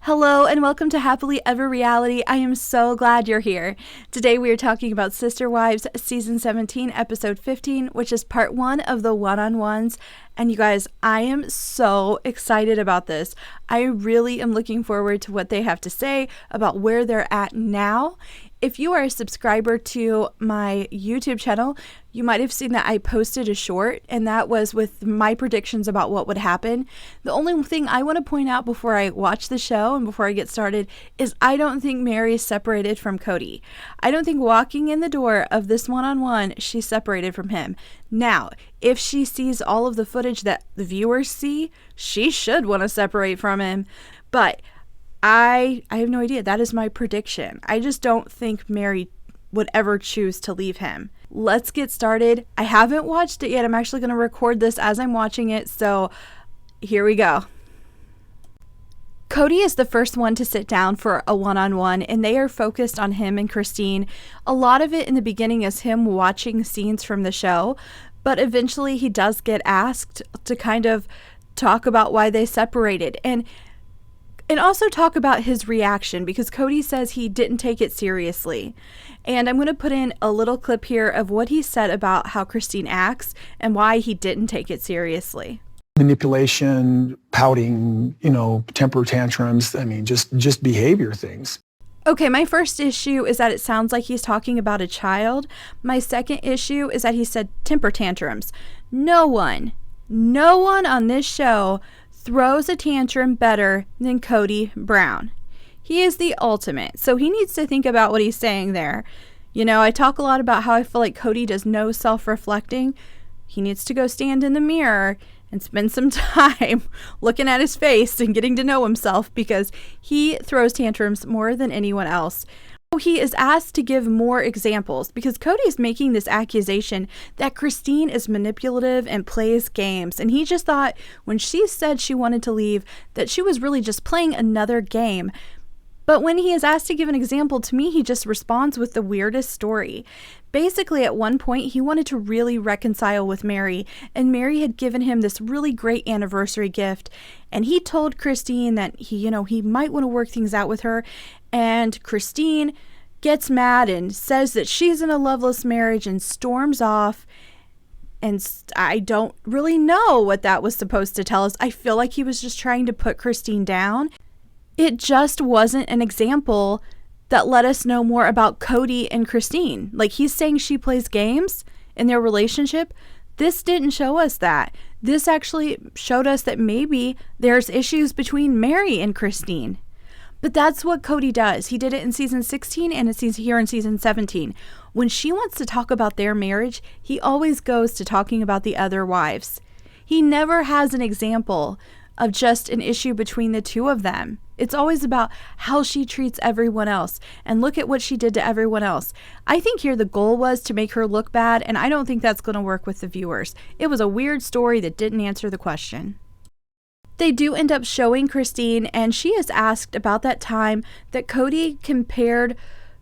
Hello and welcome to Happily Ever Reality. I am so glad you're here. Today we are talking about Sister Wives Season 17, Episode 15, which is part 1 of the one-on-ones. And you guys, I am so excited about this. I really am looking forward to what they have to say about where they're at now. If you are a subscriber to my YouTube channel, you might have seen that I posted a short, and that was with my predictions about what would happen. The only thing I want to point out before I watch the show and before I get started is I don't think Mary is separated from Cody. I don't think walking in the door of this one-on-one, she's separated from him. Now, if she sees all of the footage that the viewers see, she should want to separate from him. But I have no idea. That is my prediction. I just don't think Mary would ever choose to leave him. Let's get started. I haven't watched it yet. I'm actually going to record this as I'm watching it. So here we go. Cody is the first one to sit down for a one-on-one, and they are focused on him and Christine. A lot of it in the beginning is him watching scenes from the show, but eventually he does get asked to kind of talk about why they separated. And also talk about his reaction, because Cody says he didn't take it seriously. And I'm going to put in a little clip here of what he said about how Christine acts and why he didn't take it seriously. Manipulation, pouting, temper tantrums. I mean, just behavior things. Okay, my first issue is that it sounds like he's talking about a child. My second issue is that he said temper tantrums. No one on this show throws a tantrum better than Cody Brown. He is the ultimate, so he needs to think about what he's saying there. I talk a lot about how I feel like Cody does no self-reflecting. He needs to go stand in the mirror and spend some time looking at his face and getting to know himself, because he throws tantrums more than anyone else. He is asked to give more examples because Cody is making this accusation that Christine is manipulative and plays games. And he just thought when she said she wanted to leave that she was really just playing another game. But when he is asked to give an example, to me, he just responds with the weirdest story. Basically, at one point, he wanted to really reconcile with Mary, and Mary had given him this really great anniversary gift. And he told Christine that he might want to work things out with her. And Christine gets mad and says that she's in a loveless marriage and storms off. And I don't really know what that was supposed to tell us. I feel like he was just trying to put Christine down. It just wasn't an example that let us know more about Cody and Christine. Like, he's saying she plays games in their relationship. This didn't show us that. This actually showed us that maybe there's issues between Mary and Christine. But that's what Cody does. He did it in season 16 and it's here in season 17. When she wants to talk about their marriage, he always goes to talking about the other wives. He never has an example of just an issue between the two of them. It's always about how she treats everyone else, and look at what she did to everyone else. I think here the goal was to make her look bad, and I don't think that's going to work with the viewers. It was a weird story that didn't answer the question. They do end up showing Christine, and she is asked about that time that Cody compared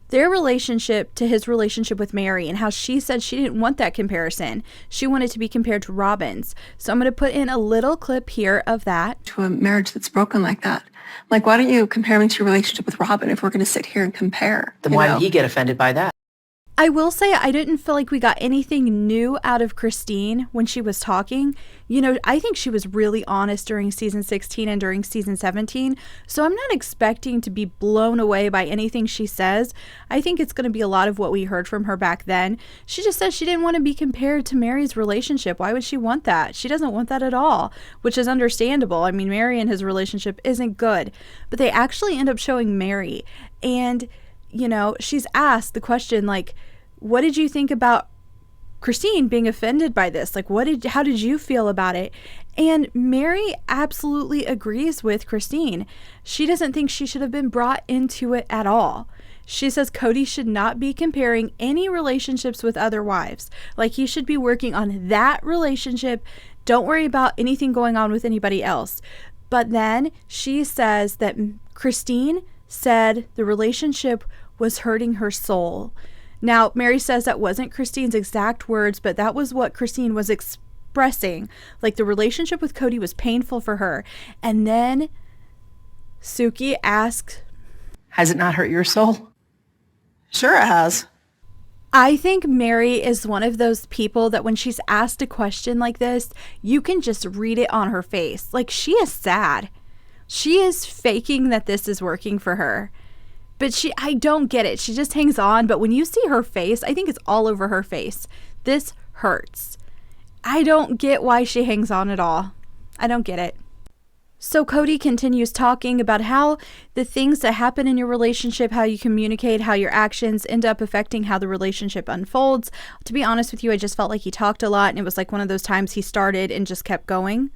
their relationship to his relationship with Mary, and how she said she didn't want that comparison. She wanted to be compared to Robin's. So I'm going to put in a little clip here of that. To a marriage that's broken like that. Like, why don't you compare me to your relationship with Robin if we're going to sit here and compare? Then why did he get offended by that? I will say I didn't feel like we got anything new out of Christine when she was talking. I think she was really honest during season 16 and during season 17. So I'm not expecting to be blown away by anything she says. I think it's going to be a lot of what we heard from her back then. She just said she didn't want to be compared to Mary's relationship. Why would she want that? She doesn't want that at all, which is understandable. I mean, Mary and his relationship isn't good. But they actually end up showing Mary. And she's asked the question, like, what did you think about Christine being offended by this? Like, how did you feel about it? And Mary absolutely agrees with Christine. She doesn't think she should have been brought into it at all. She says Cody should not be comparing any relationships with other wives. Like, he should be working on that relationship. Don't worry about anything going on with anybody else. But then she says that Christine said the relationship was hurting her soul. Now, Mary says that wasn't Christine's exact words, but that was what Christine was expressing. Like, the relationship with Cody was painful for her. And then Suki asks, Has it not hurt your soul? Sure it has. I think Mary is one of those people that when she's asked a question like this, you can just read it on her face. Like, she is sad. She is faking that this is working for her. But I don't get it. She just hangs on. But when you see her face, I think it's all over her face. This hurts. I don't get why she hangs on at all. I don't get it. So Cody continues talking about how the things that happen in your relationship, how you communicate, how your actions end up affecting how the relationship unfolds. To be honest with you, I just felt like he talked a lot, and it was like one of those times he started and just kept going.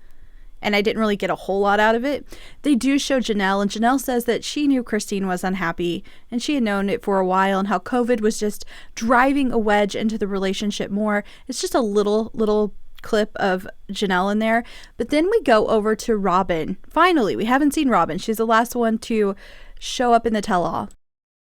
And I didn't really get a whole lot out of it. They do show Janelle, and Janelle says that she knew Christine was unhappy, and she had known it for a while, and how COVID was just driving a wedge into the relationship more. It's just a little clip of Janelle in there. But then we go over to Robin. Finally, we haven't seen Robin. She's the last one to show up in the tell-all.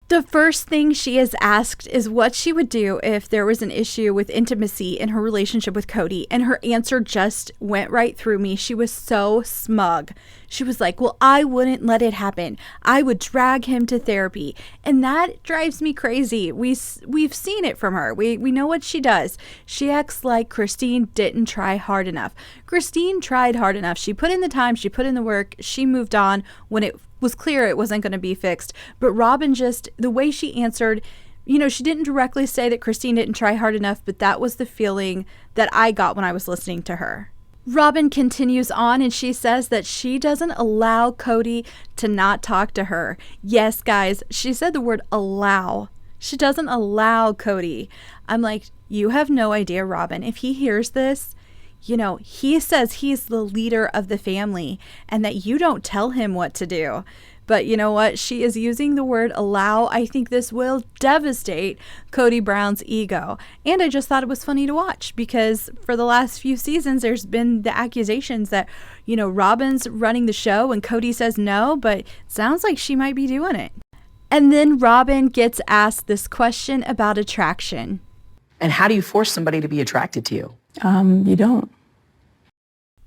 The first thing she is asked is what she would do if there was an issue with intimacy in her relationship with Cody, and her answer just went right through me. She was so smug. She was like, well, I wouldn't let it happen. I would drag him to therapy. And that drives me crazy. We've seen it from her. We know what she does. She acts like Christine didn't try hard enough. Christine tried hard enough. She put in the time. She put in the work. She moved on when it was clear it wasn't going to be fixed. But Robin, just the way she answered, she didn't directly say that Christine didn't try hard enough, but that was the feeling that I got when I was listening to her. Robin continues on, and she says that she doesn't allow Cody to not talk to her. Yes, guys, she said the word allow. She doesn't allow Cody. I'm like, you have no idea, Robin. If he hears this, he says he's the leader of the family and that you don't tell him what to do. But you know what? She is using the word allow. I think this will devastate Cody Brown's ego. And I just thought it was funny to watch because for the last few seasons, there's been the accusations that, Robin's running the show and Cody says no, but it sounds like she might be doing it. And then Robin gets asked this question about attraction. And how do you force somebody to be attracted to you? You don't.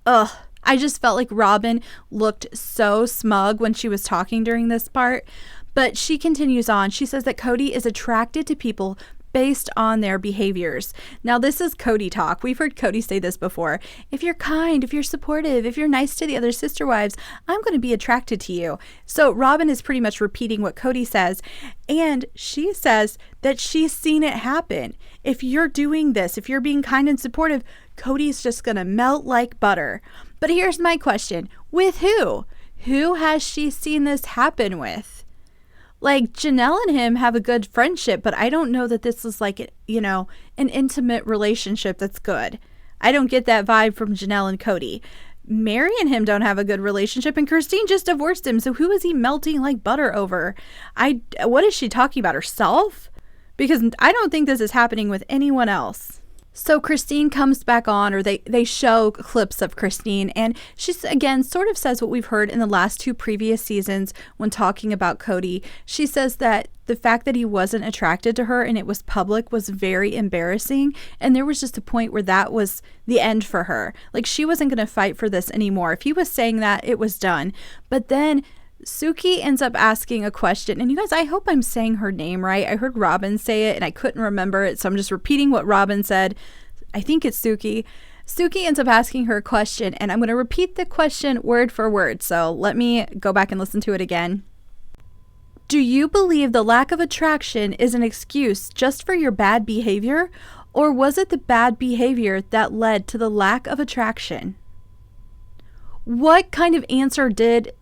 Ugh. I just felt like Robin looked so smug when she was talking during this part. But she continues on. She says that Cody is attracted to people based on their behaviors. Now, this is Cody talk. We've heard Cody say this before. If you're kind, if you're supportive, if you're nice to the other sister wives, I'm going to be attracted to you. So Robin is pretty much repeating what Cody says. And she says that she's seen it happen. If you're doing this, if you're being kind and supportive, Cody's just going to melt like butter. But here's my question. With who? Who has she seen this happen with? Like, Janelle and him have a good friendship, but I don't know that this is like, an intimate relationship that's good. I don't get that vibe from Janelle and Cody. Mary and him don't have a good relationship, and Christine just divorced him, so who is he melting like butter over? What is she talking about, herself? Because I don't think this is happening with anyone else. So Christine comes back on, or they show clips of Christine, and she again sort of says what we've heard in the last two previous seasons when talking about Cody. She says that the fact that he wasn't attracted to her and it was public was very embarrassing, and there was just a point where that was the end for her. Like, she wasn't going to fight for this anymore. If he was saying that, it was done. But then Suki ends up asking a question, and you guys, I hope I'm saying her name right. I heard Robin say it and I couldn't remember it, so I'm just repeating what Robin said. I think it's Suki. Suki ends up asking her a question, and I'm going to repeat the question word for word, so let me go back and listen to it again. Do you believe the lack of attraction is an excuse just for your bad behavior, or was it the bad behavior that led to the lack of attraction? What kind of answer did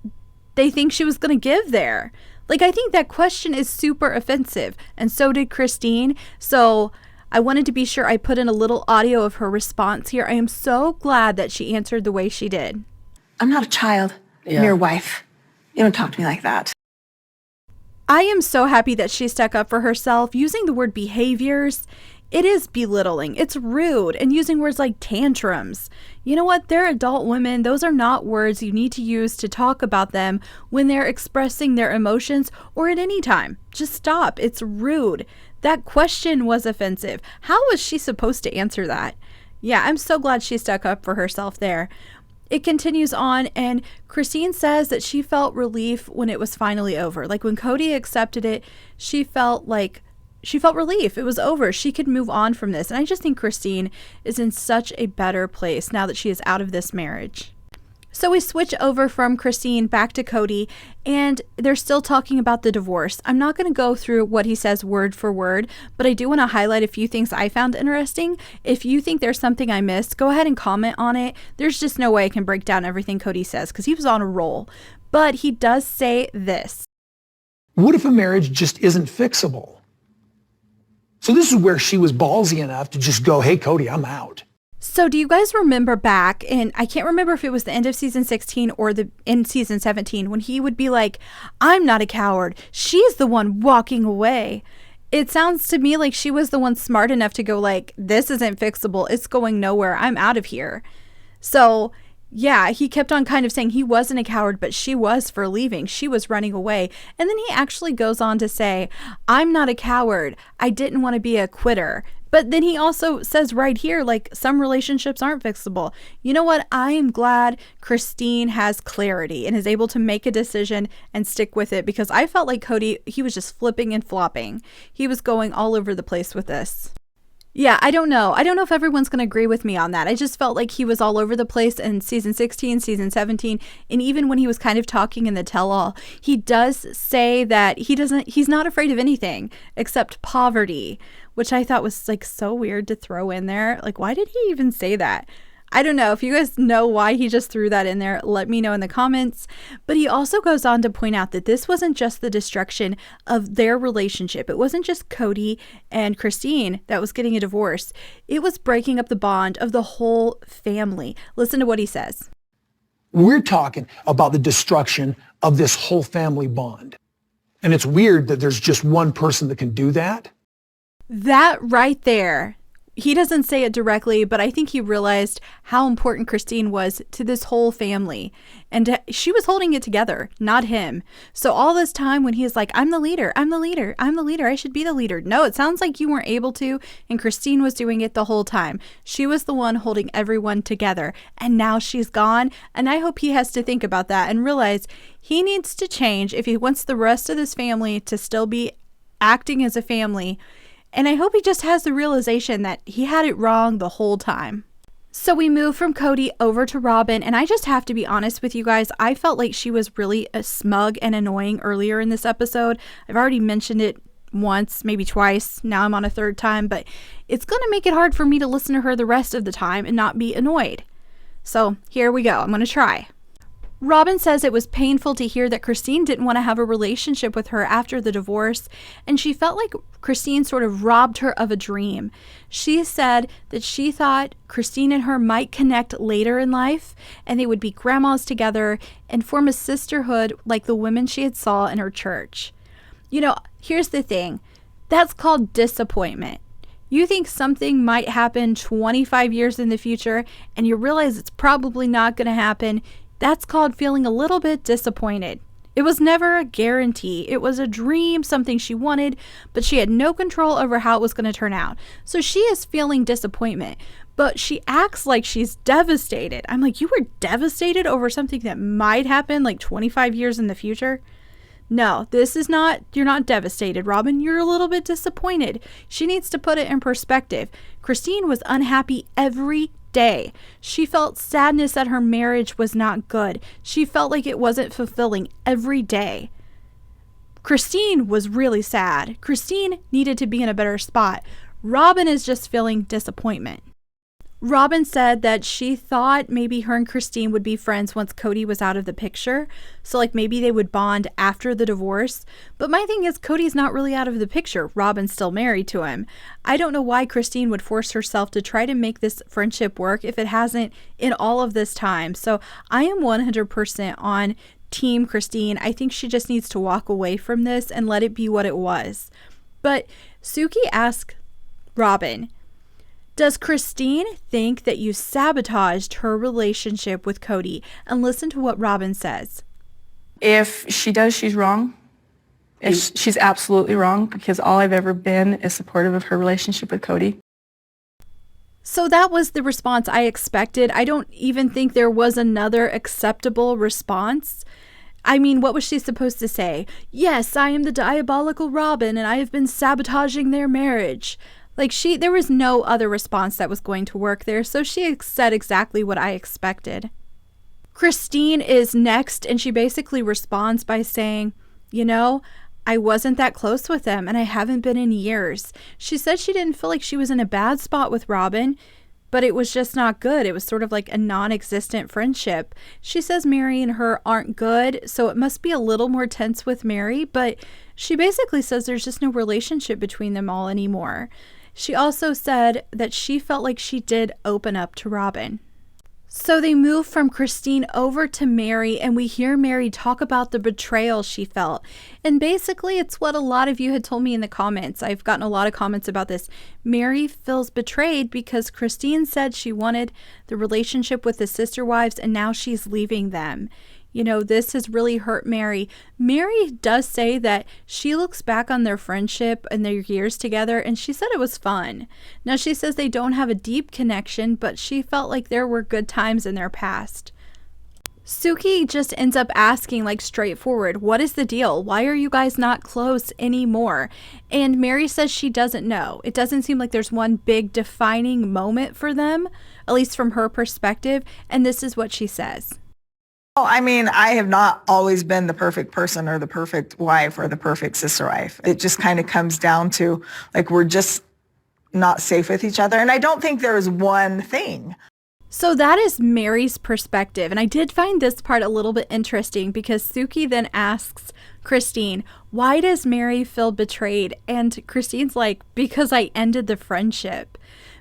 they think she was going to give there? Like, I think that question is super offensive, and so did Christine. So I wanted to be sure I put in a little audio of her response here. I am so glad that she answered the way she did. I'm not a child. Yeah. I'm your wife. You don't talk to me like that. I am so happy that she stuck up for herself. Using the word behaviors, it is belittling. It's rude. And using words like tantrums. You know what? They're adult women. Those are not words you need to use to talk about them when they're expressing their emotions or at any time. Just stop. It's rude. That question was offensive. How was she supposed to answer that? Yeah, I'm so glad she stuck up for herself there. It continues on, and Christine says that she felt relief when it was finally over. Like when Cody accepted it, she felt relief. It was over. She could move on from this. And I just think Christine is in such a better place now that she is out of this marriage. So we switch over from Christine back to Cody, and they're still talking about the divorce. I'm not going to go through what he says word for word, but I do want to highlight a few things I found interesting. If you think there's something I missed, go ahead and comment on it. There's just no way I can break down everything Cody says because he was on a roll. But he does say this. What if a marriage just isn't fixable? So this is where she was ballsy enough to just go, hey, Cody, I'm out. So do you guys remember back, and I can't remember if it was the end of season 16 or the in season 17, when he would be like, I'm not a coward. She's the one walking away. It sounds to me like she was the one smart enough to go like, this isn't fixable. It's going nowhere. I'm out of here. So yeah, he kept on kind of saying he wasn't a coward, but she was for leaving. She was running away. And then he actually goes on to say, I'm not a coward. I didn't want to be a quitter. But then he also says right here, like, some relationships aren't fixable. You know what? I am glad Christine has clarity and is able to make a decision and stick with it, because I felt like Cody, he was just flipping and flopping. He was going all over the place with this. Yeah, I don't know. I don't know if everyone's going to agree with me on that. I just felt like he was all over the place in season 16, season 17, and even when he was kind of talking in the tell-all, he does say that he's not afraid of anything except poverty, which I thought was like so weird to throw in there. Like, why did he even say that? I don't know. If you guys know why he just threw that in there, let me know in the comments. But he also goes on to point out that this wasn't just the destruction of their relationship. It wasn't just Cody and Christine that was getting a divorce. It was breaking up the bond of the whole family. Listen to what he says. We're talking about the destruction of this whole family bond. And it's weird that there's just one person that can do that. That right there. He doesn't say it directly, but I think he realized how important Christine was to this whole family. And she was holding it together, not him. So all this time when he's like, I'm the leader, I'm the leader, I'm the leader, I should be the leader. No, it sounds like you weren't able to, and Christine was doing it the whole time. She was the one holding everyone together, and now she's gone. And I hope he has to think about that and realize he needs to change if he wants the rest of this family to still be acting as a family. And I hope he just has the realization that he had it wrong the whole time. So we move from Cody over to Robin, and I just have to be honest with you guys. I felt like she was really smug and annoying earlier in this episode. I've already mentioned it once, maybe twice. Now I'm on a third time, but it's going to make it hard for me to listen to her the rest of the time and not be annoyed. So here we go. I'm going to try. Robin says it was painful to hear that Christine didn't want to have a relationship with her after the divorce, and she felt like Christine sort of robbed her of a dream. She said that she thought Christine and her might connect later in life, and they would be grandmas together and form a sisterhood like the women she had saw in her church. You know, here's the thing. That's called disappointment. You think something might happen 25 years in the future, and you realize it's probably not going to happen. That's called feeling a little bit disappointed. It was never a guarantee. It was a dream, something she wanted, but she had no control over how it was going to turn out. So she is feeling disappointment, but she acts like she's devastated. I'm like, you were devastated over something that might happen like 25 years in the future? No, you're not devastated, Robin. You're a little bit disappointed. She needs to put it in perspective. Christine was unhappy every day. She felt sadness that her marriage was not good. She felt like it wasn't fulfilling every day. Christine was really sad. Christine needed to be in a better spot. Robin is just feeling disappointment. Robin said that she thought maybe her and Christine would be friends once Cody was out of the picture. So like maybe they would bond after the divorce. But my thing is, Cody's not really out of the picture. Robin's still married to him. I don't know why Christine would force herself to try to make this friendship work if it hasn't in all of this time. So I am 100% on Team Christine. I think she just needs to walk away from this and let it be what it was. But Suki asked Robin, does Christine think that you sabotaged her relationship with Cody? And listen to what Robin says. If she does, she's wrong. She's absolutely wrong, because all I've ever been is supportive of her relationship with Cody. So that was the response I expected. I don't even think there was another acceptable response. I mean, what was she supposed to say? Yes, I am the diabolical Robin and I have been sabotaging their marriage. Like there was no other response that was going to work there, so she said exactly what I expected. Christine is next, and she basically responds by saying, I wasn't that close with them, and I haven't been in years. She said she didn't feel like she was in a bad spot with Robin, but it was just not good. It was sort of like a non-existent friendship. She says Mary and her aren't good, so it must be a little more tense with Mary, but she basically says there's just no relationship between them all anymore. She also said that she felt like she did open up to Robin. So they move from Christine over to Mary, and we hear Mary talk about the betrayal she felt. And basically, it's what a lot of you had told me in the comments. I've gotten a lot of comments about this. Mary feels betrayed because Christine said she wanted the relationship with the sister wives, and now she's leaving them. This has really hurt Mary. Mary does say that she looks back on their friendship and their years together, and she said it was fun. Now, she says they don't have a deep connection, but she felt like there were good times in their past. Suki just ends up asking, like, straightforward, what is the deal? Why are you guys not close anymore? And Mary says she doesn't know. It doesn't seem like there's one big defining moment for them, at least from her perspective, and this is what she says. Well, I mean, I have not always been the perfect person or the perfect wife or the perfect sister wife. It just kind of comes down to, like, we're just not safe with each other. And I don't think there is one thing. So that is Mary's perspective. And I did find this part a little bit interesting because Suki then asks Christine, why does Mary feel betrayed? And Christine's like, because I ended the friendship.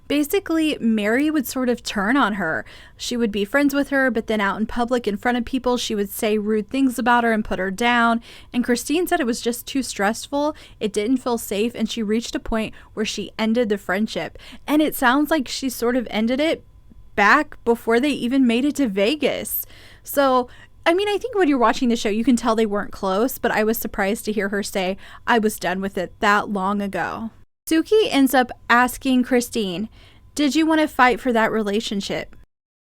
Basically, Mary would sort of turn on her. She would be friends with her, but then out in public in front of people, she would say rude things about her and put her down. And Christine said it was just too stressful. It didn't feel safe. And she reached a point where she ended the friendship. And it sounds like she sort of ended it back before they even made it to Vegas. So, I mean, I think when you're watching the show, you can tell they weren't close, but I was surprised to hear her say, I was done with it that long ago. Suki ends up asking Christine, did you want to fight for that relationship?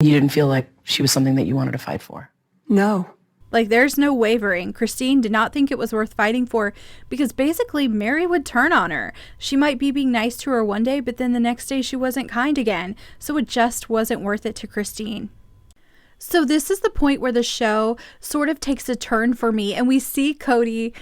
You didn't feel like she was something that you wanted to fight for? No. Like, there's no wavering. Christine did not think it was worth fighting for because basically Mary would turn on her. She might be being nice to her one day, but then the next day she wasn't kind again. So it just wasn't worth it to Christine. So this is the point where the show sort of takes a turn for me, and we see Cody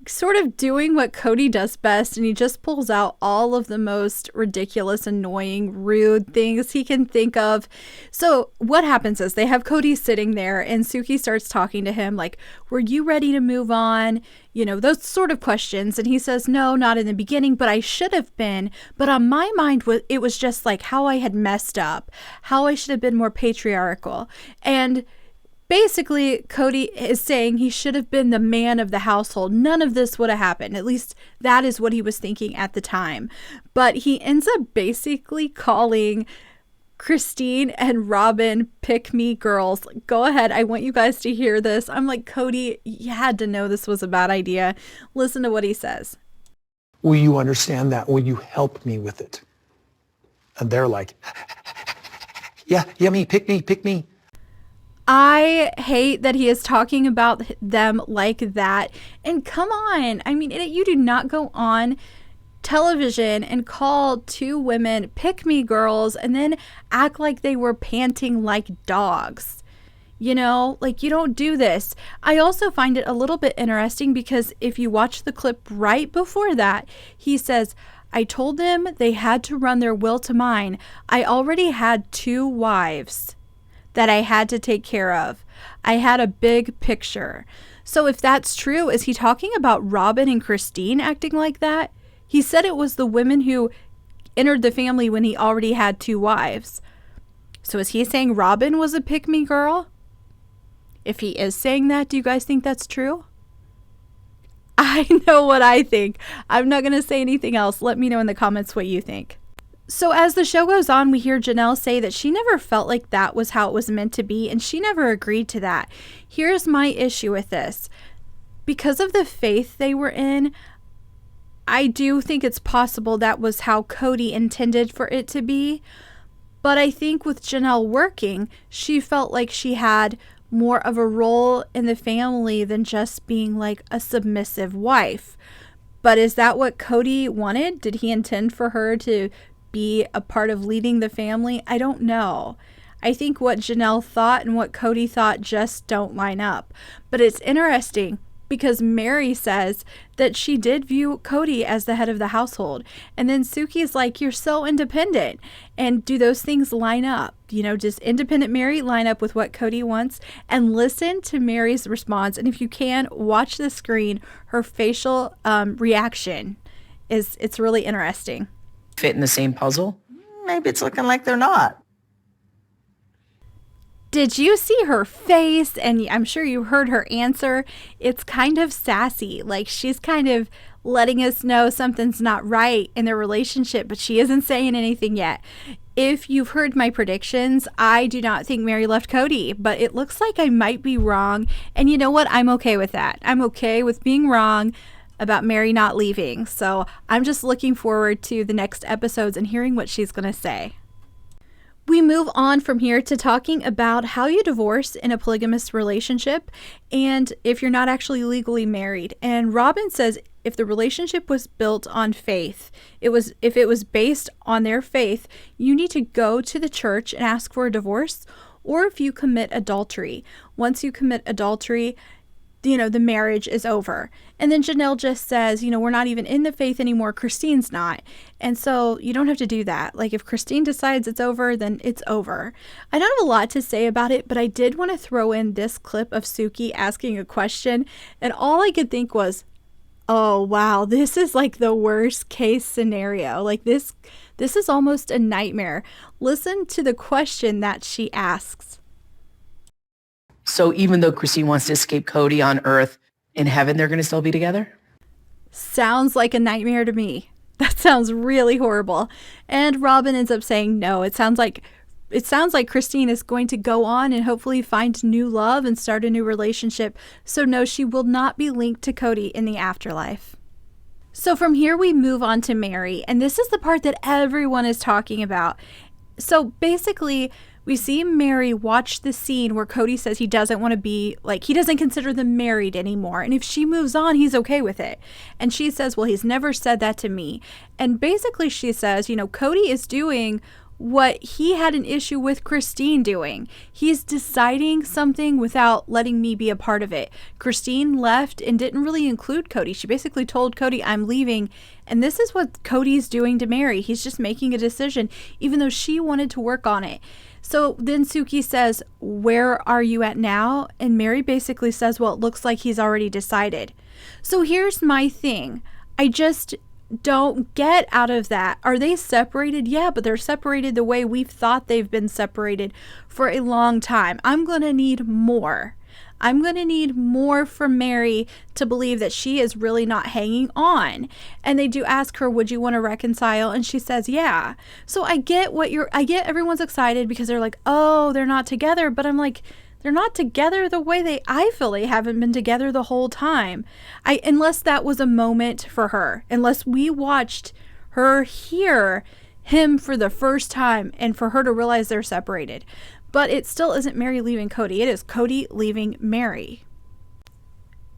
sort of doing what Cody does best, and he just pulls out all of the most ridiculous, annoying, rude things he can think of. So what happens is they have Cody sitting there, and Suki starts talking to him like, were you ready to move on? Those sort of questions. And he says, no, not in the beginning, but I should have been. But on my mind, it was just like how I had messed up, how I should have been more patriarchal. And basically, Cody is saying he should have been the man of the household. None of this would have happened. At least that is what he was thinking at the time. But he ends up basically calling Christine and Robin pick-me girls. Go ahead. I want you guys to hear this. I'm like, Cody, you had to know this was a bad idea. Listen to what he says. Will you understand that? Will you help me with it? And they're like, yeah, me, pick me. I hate that he is talking about them like that. And come on. I mean, you do not go on television and call two women pick-me girls and then act like they were panting like dogs. You don't do this. I also find it a little bit interesting because if you watch the clip right before that, he says, I told them they had to run their will to mine. I already had 2 wives that I had to take care of. I had a big picture. So if that's true, is he talking about Robin and Christine acting like that? He said it was the women who entered the family when he already had 2 wives. So is he saying Robin was a pick-me girl? If he is saying that, do you guys think that's true? I know what I think. I'm not going to say anything else. Let me know in the comments what you think. So as the show goes on, we hear Janelle say that she never felt like that was how it was meant to be, and she never agreed to that. Here's my issue with this. Because of the faith they were in, I do think it's possible that was how Cody intended for it to be. But I think with Janelle working, she felt like she had more of a role in the family than just being like a submissive wife. But is that what Cody wanted? Did he intend for her to be a part of leading the family? I don't know. I think what Janelle thought and what Cody thought just don't line up. But it's interesting because Mary says that she did view Cody as the head of the household. And then Suki's like, you're so independent. And do those things line up? You know, does independent Mary line up with what Cody wants? And listen to Mary's response. And if you can, watch the screen. Her facial reaction it's really interesting. Fit in the same puzzle? Maybe it's looking like they're not. Did you see her face? And I'm sure you heard her answer. It's kind of sassy. Like she's kind of letting us know something's not right in their relationship, but she isn't saying anything yet. If you've heard my predictions, I do not think Mary left Cody, but it looks like I might be wrong. And you know what? I'm okay with that. I'm okay with being wrong about Mary not leaving. So I'm just looking forward to the next episodes and hearing what she's going to say. We move on from here to talking about how you divorce in a polygamous relationship and if you're not actually legally married. And Robin says if the relationship was built on faith, if it was based on their faith, you need to go to the church and ask for a divorce, or if you commit adultery. Once you commit adultery, the marriage is over. And then Janelle just says, we're not even in the faith anymore. Christine's not. And so you don't have to do that. Like if Christine decides it's over, then it's over. I don't have a lot to say about it, but I did want to throw in this clip of Suki asking a question. And all I could think was, oh, wow, this is like the worst case scenario. Like this is almost a nightmare. Listen to the question that she asks. So even though Christine wants to escape Cody on Earth, in heaven they're going to still be together? Sounds like a nightmare to me. That sounds really horrible. And Robin ends up saying no. It sounds like Christine is going to go on and hopefully find new love and start a new relationship. So no, she will not be linked to Cody in the afterlife. So from here we move on to Mary, and this is the part that everyone is talking about. So basically, we see Mary watch the scene where Cody says he doesn't want to be, like, he doesn't consider them married anymore. And if she moves on, he's okay with it. And she says, well, he's never said that to me. And basically she says, Cody is doing what he had an issue with Christine doing. He's deciding something without letting me be a part of it. Christine left and didn't really include Cody. She basically told Cody, I'm leaving. And this is what Cody's doing to Mary. He's just making a decision, even though she wanted to work on it. So then Suki says, where are you at now? And Mary basically says, well, it looks like he's already decided. So here's my thing. I just don't get out of that. Are they separated? Yeah, but they're separated the way we've thought they've been separated for a long time. I'm going to need more. I'm going to need more from Mary to believe that she is really not hanging on. And they do ask her, would you want to reconcile? And she says, yeah. So I get everyone's excited because they're like, oh, they're not together. But I'm like, they're not together the way I feel they haven't been together the whole time. Unless that was a moment for her, unless we watched her hear him for the first time and for her to realize they're separated. But it still isn't Mary leaving Cody. It is Cody leaving Mary.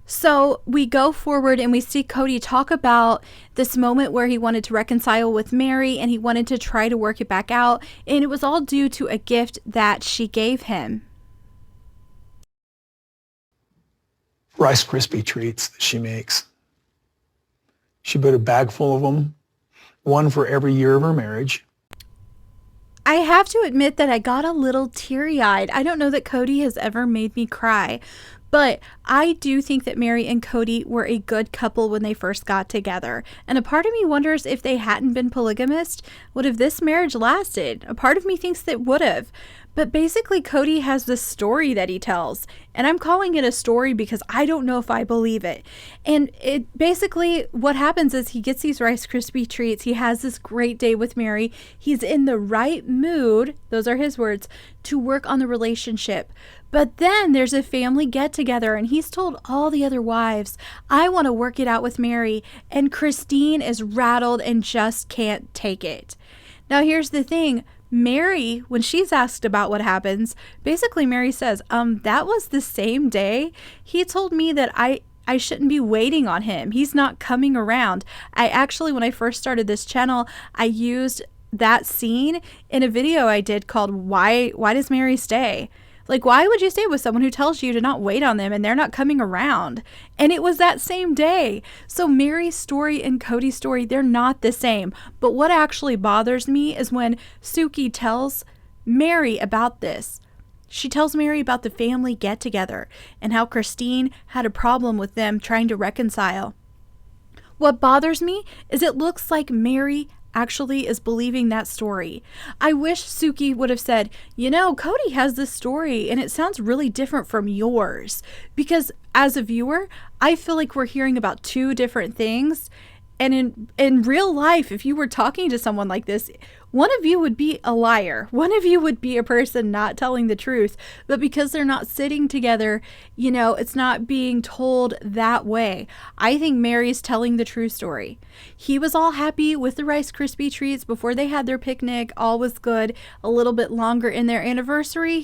So we go forward and we see Cody talk about this moment where he wanted to reconcile with Mary and he wanted to try to work it back out. And it was all due to a gift that she gave him. Rice Krispie treats that she makes. She put a bag full of them, one for every year of her marriage. I have to admit that I got a little teary-eyed. I don't know that Cody has ever made me cry, but I do think that Mary and Cody were a good couple when they first got together. And a part of me wonders if they hadn't been polygamist, would have this marriage lasted? A part of me thinks that would have. But basically, Cody has this story that he tells, and I'm calling it a story because I don't know if I believe it. And it basically, what happens is he gets these Rice Krispie treats. He has this great day with Mary. He's in the right mood, those are his words, to work on the relationship. But then there's a family get together, and he's told all the other wives, I want to work it out with Mary. And Christine is rattled and just can't take it. Now, here's the thing. Mary, when she's asked about what happens, basically Mary says, that was the same day he told me that I shouldn't be waiting on him. He's not coming around. I actually, when I first started this channel, I used that scene in a video I did called Why Does Mary Stay? Like, why would you stay with someone who tells you to not wait on them and they're not coming around? And it was that same day. So Mary's story and Cody's story, they're not the same. But what actually bothers me is when Suki tells Mary about this. She tells Mary about the family get-together and how Christine had a problem with them trying to reconcile. What bothers me is it looks like Mary actually is believing that story. I wish Suki would have said, Cody has this story and it sounds really different from yours. Because as a viewer, I feel like we're hearing about two different things. And in real life, if you were talking to someone like this, one of you would be a liar. One of you would be a person not telling the truth. But because they're not sitting together, it's not being told that way. I think Mary's telling the true story. He was all happy with the Rice Krispie treats before they had their picnic. All was good. A little bit longer in their anniversary,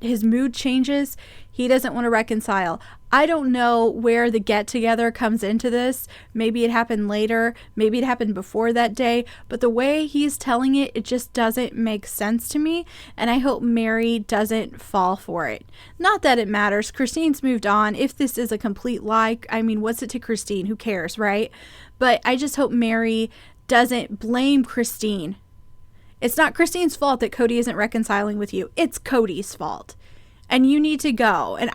his mood changes. He doesn't want to reconcile. I don't know where the get-together comes into this. Maybe it happened later. Maybe it happened before that day. But the way he's telling it, it just doesn't make sense to me. And I hope Mary doesn't fall for it. Not that it matters. Christine's moved on. If this is a complete lie, what's it to Christine? Who cares, right? But I just hope Mary doesn't blame Christine. It's not Christine's fault that Cody isn't reconciling with you. It's Cody's fault. And you need to go. And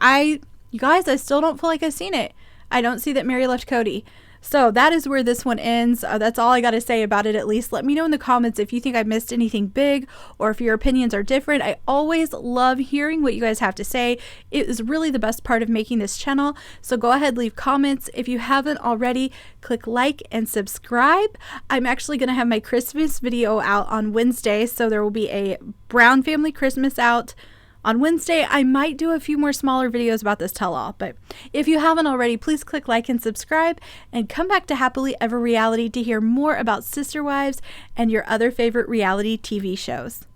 you guys, I still don't feel like I've seen it. I don't see that Mary left Cody. So that is where this one ends. That's all I got to say about it, at least. Let me know in the comments if you think I missed anything big or if your opinions are different. I always love hearing what you guys have to say. It is really the best part of making this channel. So go ahead, leave comments. If you haven't already, click like and subscribe. I'm actually going to have my Christmas video out on Wednesday. So there will be a Brown family Christmas out on Wednesday. I might do a few more smaller videos about this tell-all, but if you haven't already, please click like and subscribe and come back to Happily Ever Reality to hear more about Sister Wives and your other favorite reality TV shows.